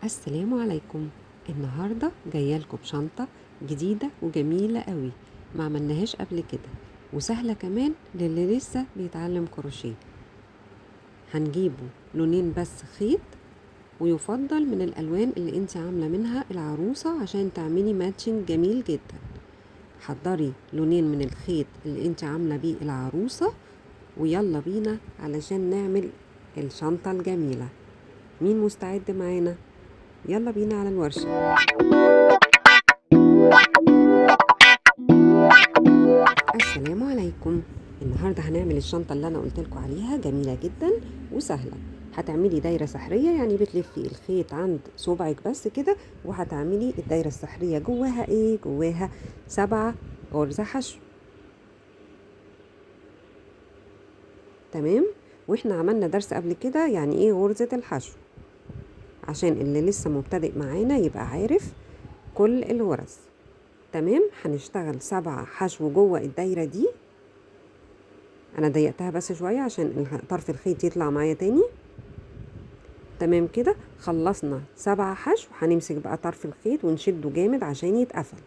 السلام عليكم. النهاردة جاية لكم بشنطة جديدة وجميلة قوي، ما عملناهاش قبل كده وسهلة كمان للي لسه بيتعلم كروشيه. هنجيبه لونين بس خيط، ويفضل من الألوان اللي انت عاملة منها العروسة عشان تعملي ماتشنج جميل جدا. حضري لونين من الخيط اللي انت عاملة بيه العروسة، ويلا بينا علشان نعمل الشنطة الجميلة. مين مستعد معانا؟ يلا بينا على الورشة. السلام عليكم. النهارده هنعمل الشنطه اللي انا قلت لكم عليها، جميله جدا وسهله. هتعملي دايره سحريه، يعني بتلفي الخيط عند صبعك بس كده، وهتعملي الدايره السحريه جواها ايه؟ جواها 7 غرزه حشو. تمام. واحنا عملنا درس قبل كده يعني ايه غرزه الحشو، عشان اللي لسه مبتدئ معانا يبقى عارف كل الغرز. تمام. هنشتغل 7 حشو جوه الدايره دي. انا ضيقتها بس شويه عشان طرف الخيط يطلع معايا تاني. تمام كده، خلصنا 7 حشو. هنمسك بقى طرف الخيط ونشده جامد عشان يتقفل.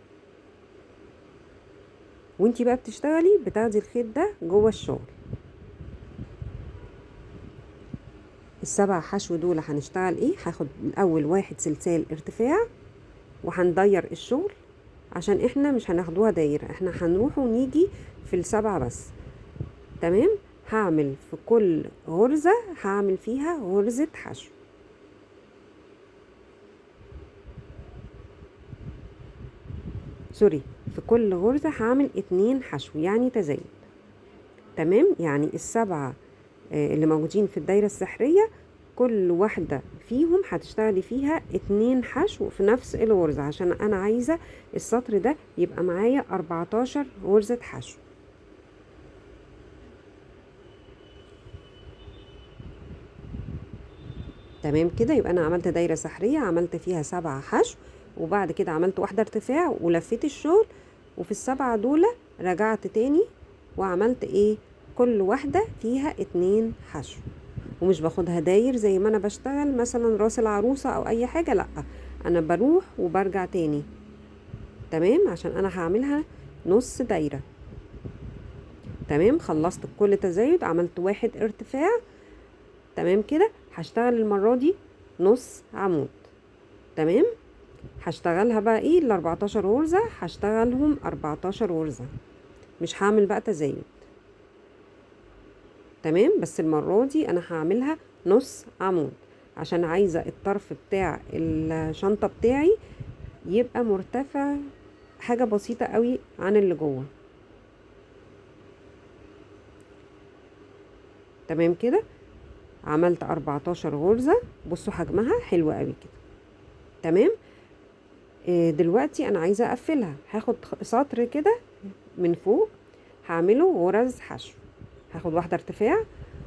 وانتي بقى بتشتغلي بتاخدي الخيط ده جوه الشغل. ال7 حشو دول هنشتغل ايه؟ هاخد الاول 1 سلسال ارتفاع، وهندير الشغل عشان احنا مش هناخدوها دايره، احنا هنروح ونيجي في ال7 بس. تمام. هعمل في كل غرزه هعمل فيها غرزه حشو. سوري، في كل غرزة هعمل 2 حشو، يعني تزايد. تمام. يعني ال7 اللي موجودين في الدايرة السحرية، كل واحدة فيهم هتشتغلي فيها 2 حشو في نفس الغرزة، عشان انا عايزة السطر ده يبقى معايا 14 غرزة حشو. تمام كده، يبقى انا عملت دايرة سحرية عملت فيها 7 حشو، وبعد كده عملت واحدة ارتفاع ولفيت الشغل، وفي ال7 دول رجعت تاني وعملت ايه؟ كل واحدة فيها 2 حشو. ومش باخدها داير زي ما انا بشتغل مثلا راس العروسة او اي حاجة، لا، انا بروح وبرجع تاني. تمام، عشان انا هعملها نص دايرة. تمام. خلصت كل تزايد، عملت 1 ارتفاع. تمام كده، هشتغل المرة دي نص عمود. تمام. هشتغلها بقى ايه؟ ال 14 غرزة هشتغلهم 14 غرزة، مش هعمل بقى تزايد. تمام. بس المرة دي انا هعملها نص عمود، عشان عايزة الطرف بتاع الشنطة بتاعي يبقى مرتفع حاجة بسيطة قوي عن اللي جوه. تمام كده، عملت 14 غرزة. بصوا حجمها حلو قوي كده. تمام. دلوقتي انا عايزة اقفلها، هاخد سطر كده من فوق هعمله غرز حشو. هاخد واحدة ارتفاع،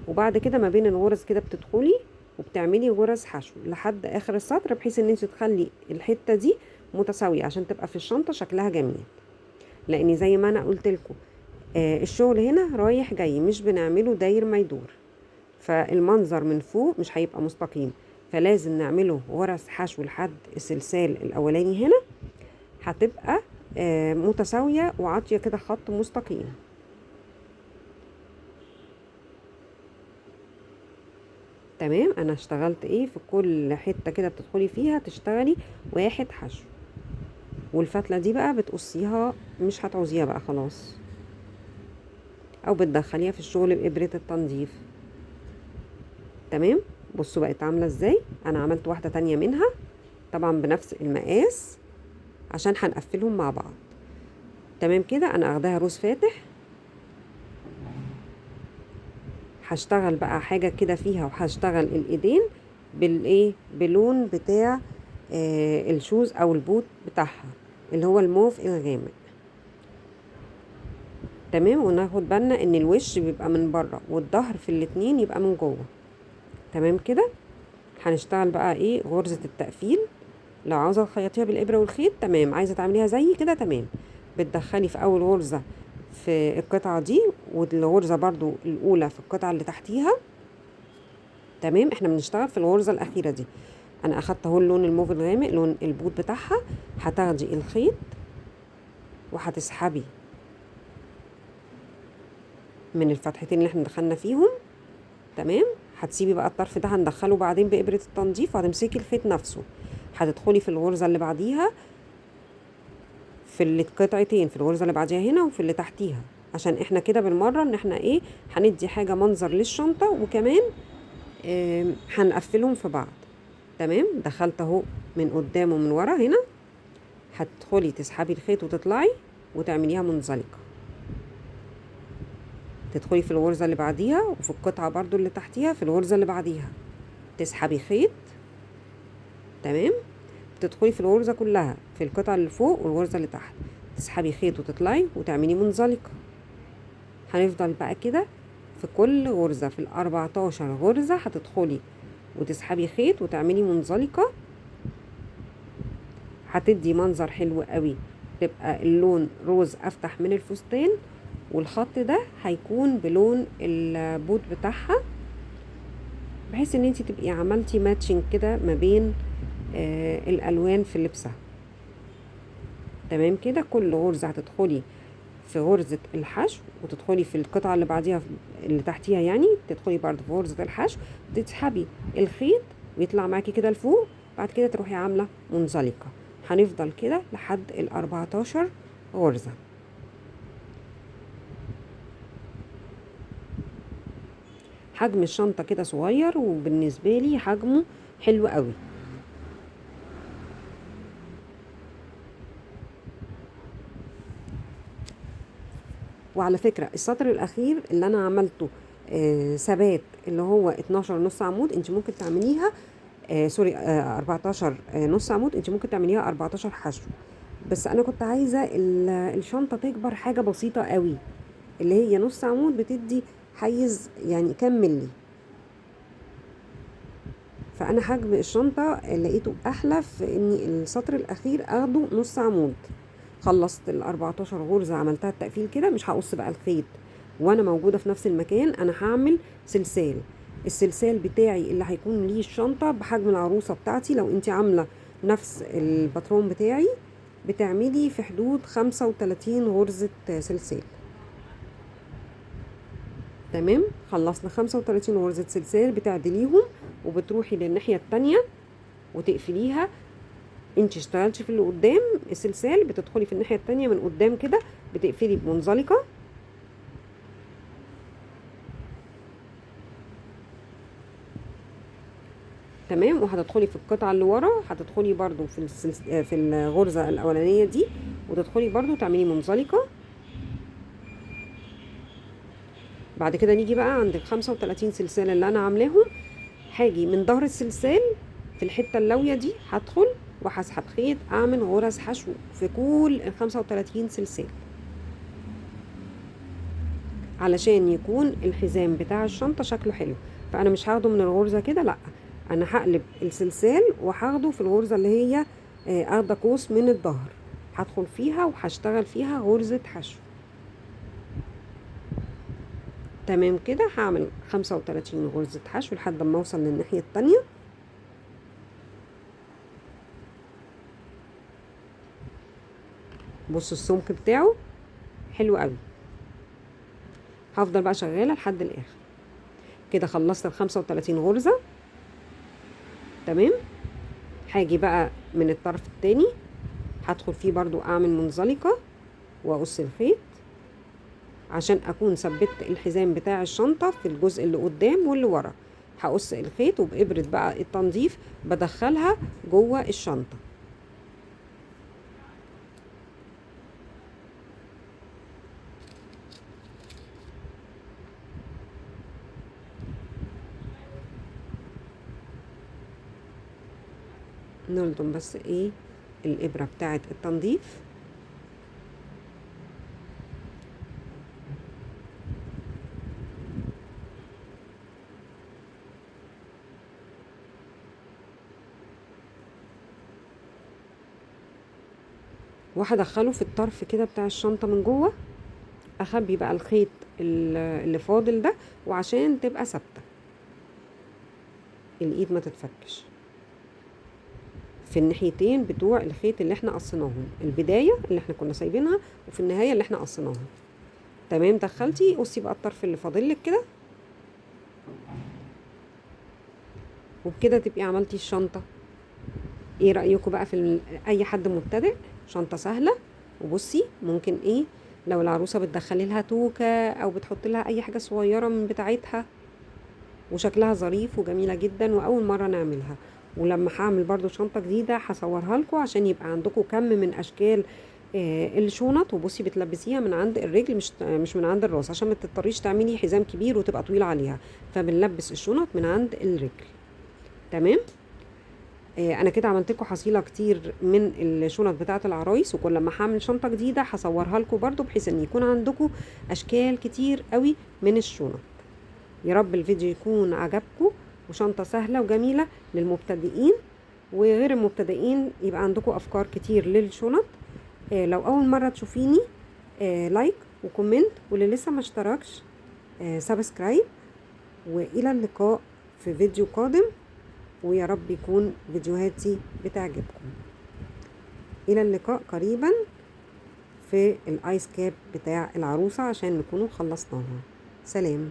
وبعد كده ما بين الغرز كده بتدخلي وبتعملي غرز حشو لحد اخر السطر، بحيث ان انت تخلي الحتة دي متساوية عشان تبقى في الشنطة شكلها جميل. لان زي ما انا قلت لكم الشغل هنا رايح جاي، مش بنعمله داير ما يدور، فالمنظر من فوق مش هيبقى مستقيم، فلازم نعمله غرز حشو لحد السلسال الاولاني هنا، هتبقى متساوية وعاطية كده خط مستقيم. تمام. انا اشتغلت ايه؟ في كل حتة كده بتدخلي فيها تشتغلي 1 حشو، والفتلة دي بقى بتقصيها، مش هتعوزيها بقى خلاص، او بتدخليها في الشغل بإبرة التنظيف. تمام. بصوا بقت عاملة ازاي. انا عملت واحدة تانية منها طبعا بنفس المقاس عشان هنقفلهم مع بعض. تمام كده، انا اخدها روز فاتح. هشتغل بقى حاجة كده فيها، وهشتغل الايدين بالايه؟ بلون بتاع الشوز او البوت بتاعها اللي هو الموف الغامق. تمام. وناخد بالنا ان الوش بيبقى من بره والظهر في الاتنين يبقى من جوه. تمام كده. هنشتغل بقى ايه؟ غرزة التقفيل. لو عاوزة تخيطيها بالإبرة والخيط تمام، عايزة تعمليها زي كده تمام. بتدخلي في أول غرزة في القطعة دي، والغرزة برضو الأولى في القطعة اللي تحتيها. تمام. احنا بنشتغل في الغرزة الأخيرة دي. انا اخدت اهو اللون الموف الغامق، لون البوت بتاعها. هتاخدي الخيط وهتسحبي من الفتحتين اللي احنا دخلنا فيهم. تمام. هتسيبي بقى الطرف ده هندخله بعدين بإبرة التنظيف، وهتمسكي الخيط نفسه هتدخلي في الغرزة اللي بعديها، في القطعتين، في الغرزة اللي بعديها هنا وفي اللي تحتيها، عشان احنا كده بالمرة ان احنا ايه، هندي حاجة منظر للشنطة، وكمان هنقفلهم في بعض. تمام. دخلت اهو من قدام ومن ورا هنا. هتدخلي تسحبي الخيط وتطلعي وتعمليها منزلقة، تدخلي في الغرزة اللي بعديها، وفي القطعة برضو اللي تحتيها في الغرزة اللي بعديها تسحبي خيط. تمام. تدخلي في الغرزة كلها، في القطعة اللي فوق والغرزة اللي تحت تسحبي خيط وتطلعي وتعملي منزلقة. هنفضل بقى كده في كل غرزة، في ال14 غرزة هتدخلي وتسحبي خيط وتعملي منزلقة. هتدي منظر حلو قوي، تبقى اللون روز افتح من الفستان، والخط ده هيكون بلون البوت بتاعها، بحيث ان انت تبقي عملتي ماتشنج كده ما بين الالوان في لبسها. تمام كده. كل غرزة هتدخلي في غرزة الحشو، وتدخلي في القطعة اللي بعديها اللي تحتيها، يعني تدخلي برضه في غرزة الحشو، تسحبي الخيط ويطلع معاكي كده لفوق، بعد كده تروحي عاملة منزلقة. هنفضل كده لحد ال14 غرزة. حجم الشنطة كده صغير، وبالنسبة لي حجمه حلو قوي. وعلى فكرة السطر الأخير اللي أنا عملته ثبات، اللي هو 12 نص عمود، انت ممكن تعمليها 14 نص عمود، انت ممكن تعمليها 14 حشو. بس أنا كنت عايزة الشنطة تكبر حاجة بسيطة قوي، اللي هي نص عمود بتدي حيز يعني كام ملي. فأنا حجم الشنطة لقيته أحلى في إني السطر الأخير أخده نص عمود. خلصت ال14 غرزة، عملتها التقفيل كده، مش هقص بقى الخيط وانا موجودة في نفس المكان. انا هعمل سلسال. السلسال بتاعي اللي هيكون ليه الشنطة بحجم العروسة بتاعتي. لو انت عاملة نفس الباترون بتاعي بتعملي في حدود 35 غرزة سلسال. تمام. خلصنا 35 غرزة سلسال، بتعدليهم وبتروحي للناحية التانية وتقفليها. انت اشتغلتي في اللي قدام السلسال، بتدخلي في الناحية التانية من قدام كده، بتقفلي بمنزلقة. تمام. وهتدخلي في القطعة اللي ورا، هتدخلي برضو في الغرزة الأولانية دي، وتدخلي برضو تعملي منزلقة. بعد كده نيجي بقى عند ال35 سلسلة اللي أنا عاملاهم. هاجي من ظهر السلسال في الحتة اللوية دي، هدخل وهسحب خيط، أعمل غرز حشو في كل ال35 سلسال، علشان يكون الحزام بتاع الشنطة شكله حلو. فأنا مش هاخده من الغرزة كده، لأ، أنا هقلب السلسال وهاخده في الغرزة اللي هي اخده قوس من الظهر، هدخل فيها وهشتغل فيها غرزة حشو. تمام كده. هعمل 35 غرزة حشو لحد ما اوصل للناحية التانية. بصوا السمك بتاعه حلو قوي. هفضل بقى شغالة لحد الاخر كده. خلصت ال35 غرزة. تمام. هاجي بقى من الطرف التاني، هدخل فيه برضو اعمل منزلقة واقص الخيط، عشان اكون ثبت الحزام بتاع الشنطة في الجزء اللي قدام واللي ورا. هقص الخيط، وبإبرة بقى التنظيف بدخلها جوه الشنطة. نلضم بس ايه الإبرة بتاعت التنظيف. وهدخله في الطرف كده بتاع الشنطة من جوه. اخبي بقى الخيط اللي فاضل ده، وعشان تبقى ثابتة الايد ما تتفكش. في الناحيتين بتوع الخيط اللي احنا قصيناهم، البداية اللي احنا كنا سايبينها وفي النهاية اللي احنا قصيناها. تمام، دخلتي قصي بقى الطرف اللي فاضلك كده، وبكده تبقي عملتي الشنطة. ايه رأيكم بقى في اي حد مبتدئ؟ شنطة سهلة. وبصي ممكن ايه، لو العروسة بتدخلي لها توكة او بتحط لها اي حاجة صغيرة من بتاعتها، وشكلها ظريف وجميلة جدا، واول مرة نعملها. ولما هعمل برضو شنطة جديدة هصورها لكم عشان يبقى عندكم كم من اشكال الشنط. وبصي بتلبسيها من عند الرجل، مش من عند الراس، عشان ما تضطريش تعملي حزام كبير وتبقى طويلة عليها. فبنلبس الشنط من عند الرجل. تمام. انا كده عملت لكم حصيله كتير من الشنط بتاعه العرايس، وكل ما هعمل شنطه جديده هصورها لكم برضو، بحيث ان يكون عندكم اشكال كتير قوي من الشنط. يا رب الفيديو يكون عجبكم، وشنطه سهله وجميله للمبتدئين، وغير المبتدئين يبقى عندكم افكار كتير للشنط. لو اول مره تشوفيني، لايك وكومنت، واللي لسه ما اشتركش سبسكرايب. والى اللقاء في فيديو قادم، ويا رب يكون فيديوهاتي بتعجبكم. الى اللقاء قريبا في الايس كاب بتاع العروسة عشان نكونوا خلصناها. سلام.